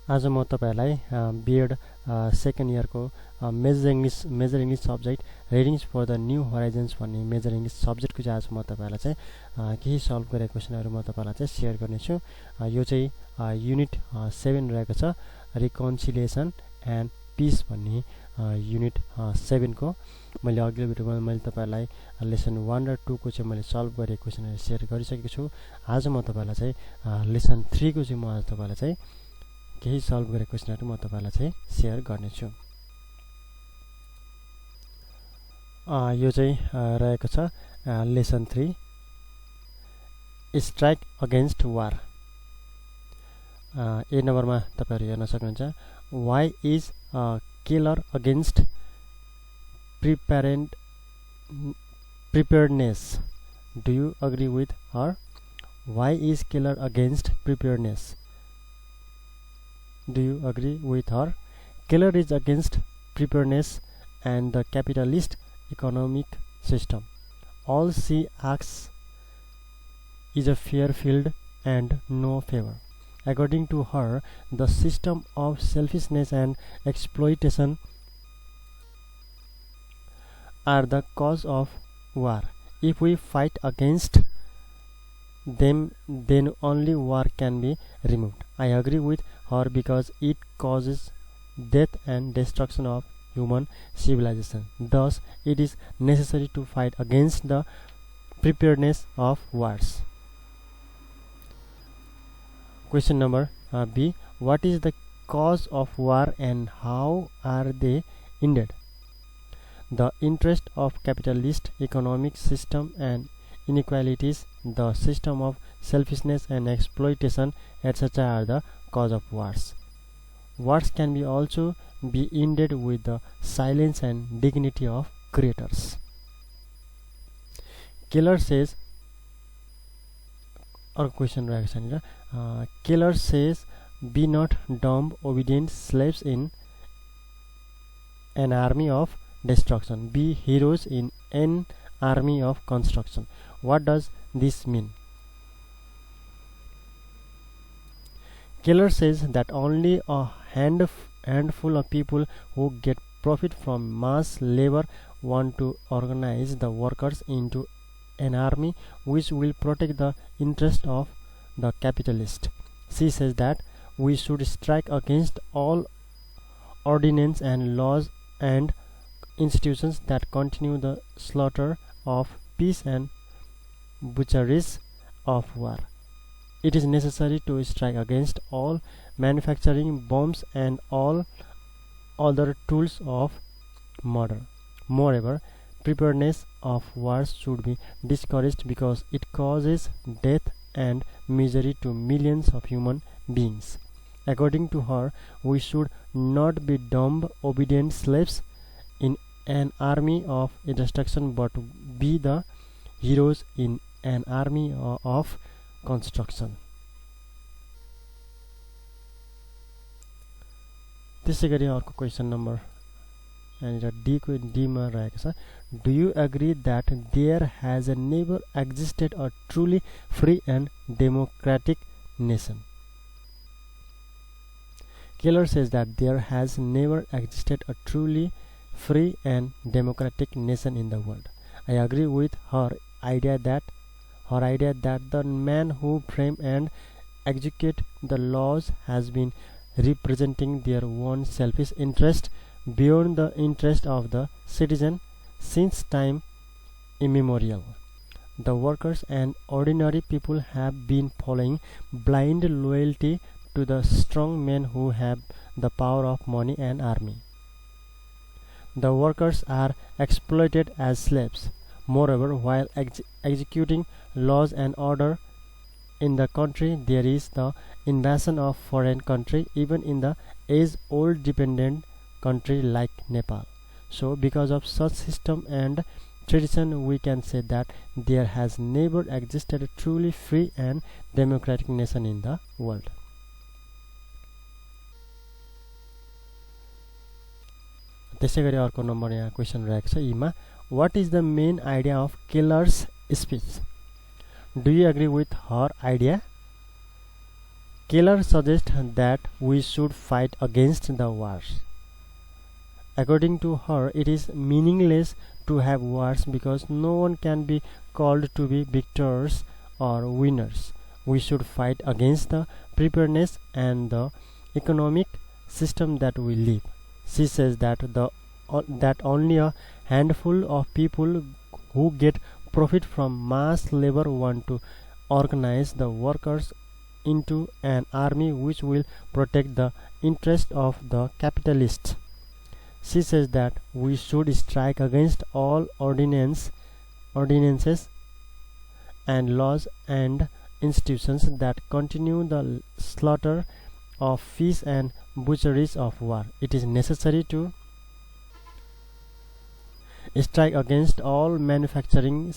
आज म तपाईहरुलाई B.Ed सेकेन्ड इयरको major English subject readings for the new horizons भन्ने मेजर इंग्लिश सब्जेक्टको चाहिँ आज म तपाईहरुलाई चाहिँ केही सल्भ गरेको क्वेशनहरु म तपाईहरुलाई चाहिँ शेयर गर्नेछु। यो चाहिँ युनिट 7 रहेको छ, रिकन्सिलिएसन एन्ड पीस भन्ने युनिट 7 को मैले अघिल्लो भिडियोमा मैले तपाईहरुलाई लेसन 1 र 2 को चाहिँ मैले सल्भ गरेको क्वेशनहरु शेयर गरिसकेको छु। आज म तपाईहरुलाई चाहिँ लेसन 3 को चाहिँ म आज तपाईहरुलाई चाहिँ केही सल्भ गरेको क्वेशनहरु म तपाईहरुलाई चाहिँ शेयर गर्नेछु। यो चाहिँ रहेको छ लेसन 3 स्ट्राइक अगेन्स्ट वार। ए नम्बरमा तपाईहरु हेर्न सक्नुहुन्छ, why is killer against preparedness? Do you agree with her? Why is killer against preparedness? Do you agree with her? Killer is against preparedness and the capitalist economic system. All she asks is a fair field and no favor. According to her, the system of selfishness and exploitation are the cause of war. If we fight against them, then only war can be removed. I agree with her because it causes death and destruction of human civilization. Thus, it is necessary to fight against the preparedness of wars. Question number B. What is the cause of war and how are they ended? The interest of capitalist economic system and inequalities, the system of selfishness and exploitation, etc. are the cause of wars. Wars can be also be ended with the silence and dignity of creators. Killer says, or question reaction, Killer says, be not dumb, obedient slaves in an army of destruction. Be heroes in an army of construction. What does this mean? Keller says that only a handful of people who get profit from mass labor want to organize the workers into an army which will protect the interest of the capitalist. She says that we should strike against all ordinance and laws and institutions that continue the slaughter of peace and butcheries of war. It is necessary to strike against all manufacturing bombs and all other tools of murder. Moreover, preparedness of wars should be discouraged because it causes death and misery to millions of human beings. According to her, we should not be dumb, obedient slaves in an army of destruction, but be the heroes in an army of construction. त्यसैगरी अर्को question number यहाँनिर D मा रहेको छ, do you agree that there has never existed a truly free and democratic nation? Keller says that there has never existed a truly free and democratic nation in the world. I agree with her idea that the man who frame and execute the laws has been representing their own selfish interest beyond the interest of the citizen since time immemorial. The workers and ordinary people have been following blind loyalty to the strong men who have the power of money and army. The workers are exploited as slaves. Moreover, while executing laws and order in the country, there is the invasion of foreign country, even in the age-old dependent country like Nepal. So, because of such system and tradition, we can say that there has never existed a truly free and democratic nation in the world. त्यसैगरी अर्को number यहाँ question रहेको छ इमा, what is the main idea of Keller's speech? Do you agree with her idea? Keller suggests that we should fight against the wars. According to her, it is meaningless to have wars because no one can be called to be victors or winners. We should fight against the preparedness and the economic system that we live. She says that only a handful of people who get profit from mass labor want to organize the workers into an army which will protect the interest of the capitalists. She says that we should strike against all ordinances and laws and institutions that continue the slaughter of fish and butcheries of war. It is necessary to strike against all manufacturing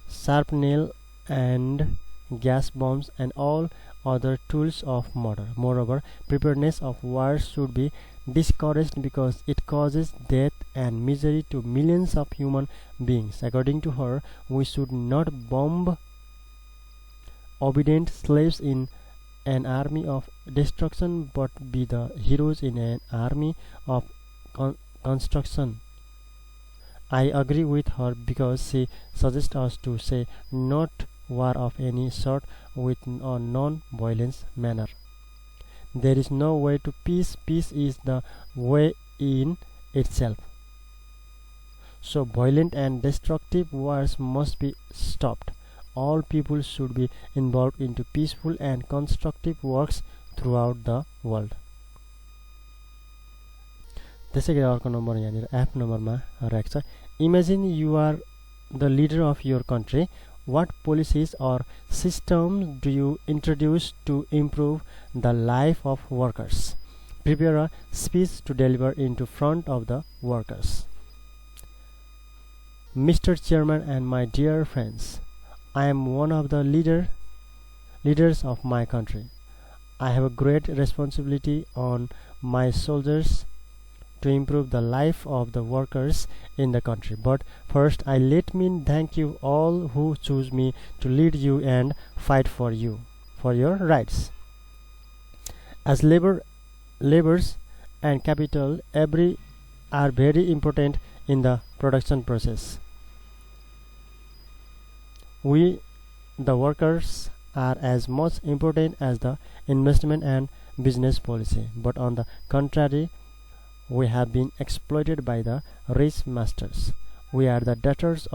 sharpnel and gas bombs and all other tools of murder. Moreover, preparedness of war should be discouraged because it causes death and misery to millions of human beings. According to her, we should not bomb obedient slaves in an army of destruction but be the heroes in an army of construction. I agree with her because she suggests us to say not war of any sort with a non-violence manner. There is no way to peace. Peace is the way in itself. So violent and destructive wars must be stopped. All people should be involved into peaceful and constructive works throughout the world. त्यसै गरी अर्को number यहाँनिर app नम्बरमा रहेको छ. Imagine you are the leader of your country. What policies or systems do you introduce to improve the life of workers? Prepare a speech to deliver in front of the workers. Mr. Chairman and my dear friends, I am one of the leaders of my country. I have a great responsibility on my shoulders to improve the life of the workers in the country. But first, let me thank you all who choose me to lead you and fight for your rights. As labors and capital are very important in the production process. We, the workers, are as much important as the investment and business policy. But on the contrary, we have been exploited by the rich masters. We are the daughters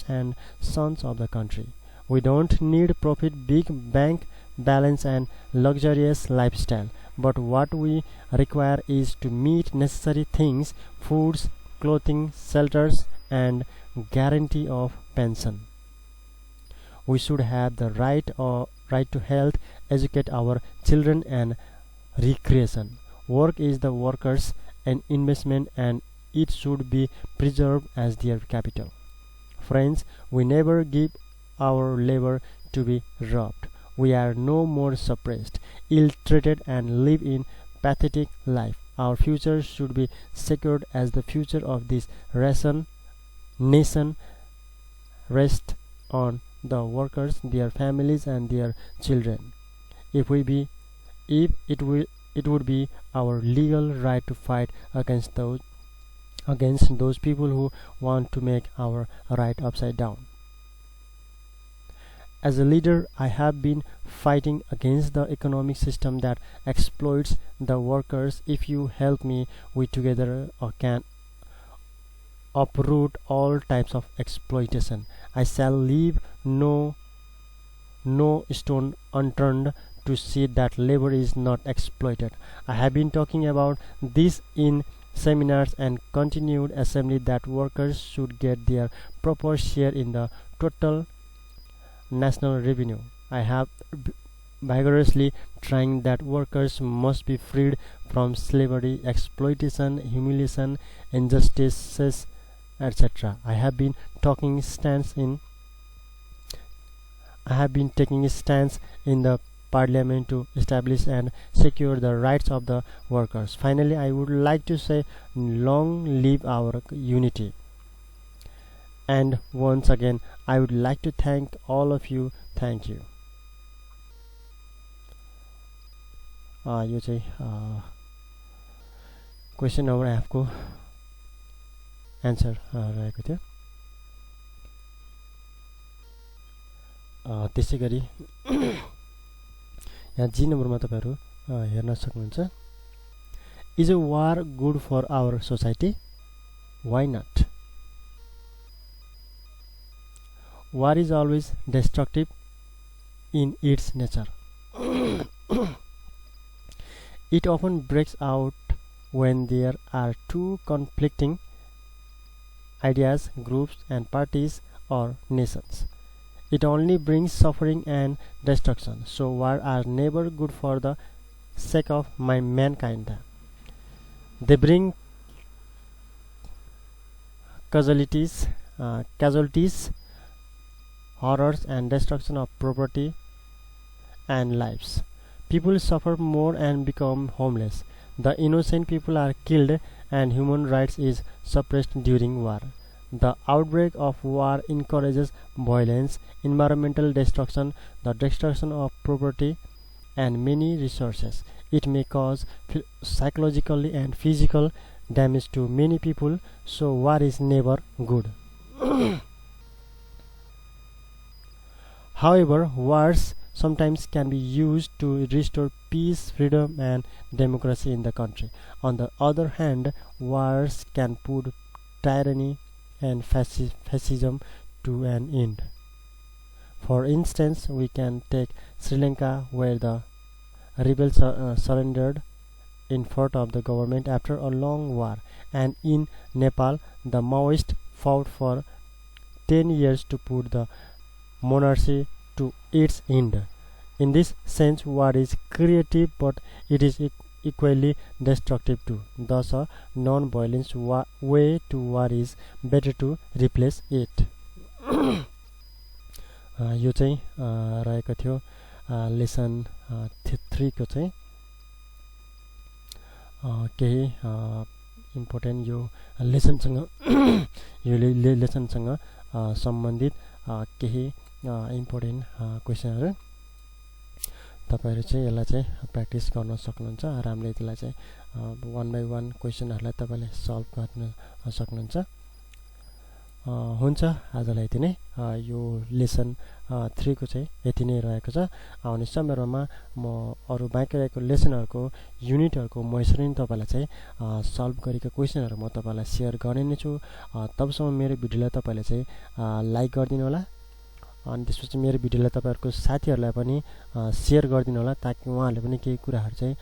and sons of the country. We don't need profit, big bank balance and luxurious lifestyle. But what we require is to meet necessary things: foods, clothing, shelters, and guarantee of pension. We should have the right to health, educate our children, and recreation. Work is the workers' an investment and it should be preserved as their capital. Friends, we never give our labor to be robbed. We are no more suppressed, ill-treated, and live in pathetic life. Our future should be secured as the future of this nation rests on the workers, their families, and their children. It would be our legal right to fight against those people who want to make our right upside down. As a leader, I have been fighting against the economic system that exploits the workers. If you help me, we together can uproot all types of exploitation. I shall leave no stone unturned to see that labor is not exploited. I have been talking about this in seminars and continued assembly that workers should get their proper share in the total national revenue. I have vigorously trying that workers must be freed from slavery, exploitation, humiliation, injustices, etc. I have been taking a stance in the Parliament to establish and secure the rights of the workers. Finally, I would like to say, long live our unity. And once again, I would like to thank all of you. Thank you. यो चाहिँ question number हाफ को answer रहेको थियो। त्यसैगरी यहाँ G नम्बरमा तपाईहरु हेर्न सक्नुहुन्छ। Is a war good for our society? Why not? War is always destructive in its nature. It often breaks out when there are two conflicting ideas, groups, and parties or nations. It only brings suffering and destruction. So wars are never good for the sake of mankind. They bring casualties, horrors, and destruction of property and lives. People suffer more and become homeless. The innocent people are killed and human rights is suppressed during war. The outbreak of war encourages violence, environmental destruction, the destruction of property and many resources. It may cause psychological and physical damage to many people, so war is never good. However, wars sometimes can be used to restore peace, freedom, and democracy in the country. On the other hand, wars can put tyranny and fascism to an end. For instance, we can take Sri Lanka, where the rebels surrendered in front of the government after a long war, and in Nepal, the Maoists fought for 10 years to put the monarchy to its end. In this sense, war is creative, but it is equally destructive too. Thus, a non-violent way to war is better to replace it. यो चाहिँ रहेको थियो lesson 3 को चाहिँ केही important यो लेसनसँग यो लेसनसँग सम्बन्धित केही important क्वेशनहरु तपाईहरु चाहिँ यसलाई चाहिँ प्र्याक्टिस गर्न सक्नुहुन्छ। आरामले त्यसलाई चाहिँ 1 by 1 क्वेशनहरुलाई तपाईले सल्भ गर्न सक्नुहुन्छ। हुन्छ, आजलाई यति नै। यो लेसन 3 को चाहिँ यति नै रहेको छ। आउने समयमा म अरु बाँकी रहेको लेसनहरुको युनिटहरुको म यसरी नै तपाईलाई चाहिँ सल्भ गरेको क्वेशनहरु म तपाईलाई शेयर गर्ने नै छु। तबसम्म मेरो भिडियोलाई तपाईले चाहिँ लाइक गर्दिनु होला, अनि त्यसपछि मेरो भिडियोलाई तपाईहरुको साथीहरुलाई पनि शेयर गर्दिनु होला, ताकि उहाँहरुले पनि केही कुराहरु चाहिँ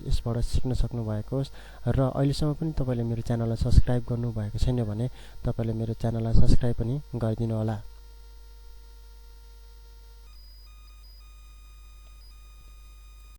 यसबाट सिक्न सक्नु भएको होस्। र अहिलेसम्म पनि तपाईले मेरो च्यानललाई सब्स्क्राइब गर्नु भएको छैन भने तपाईले मेरो च्यानललाई सब्स्क्राइब पनि गरिदिनु होला।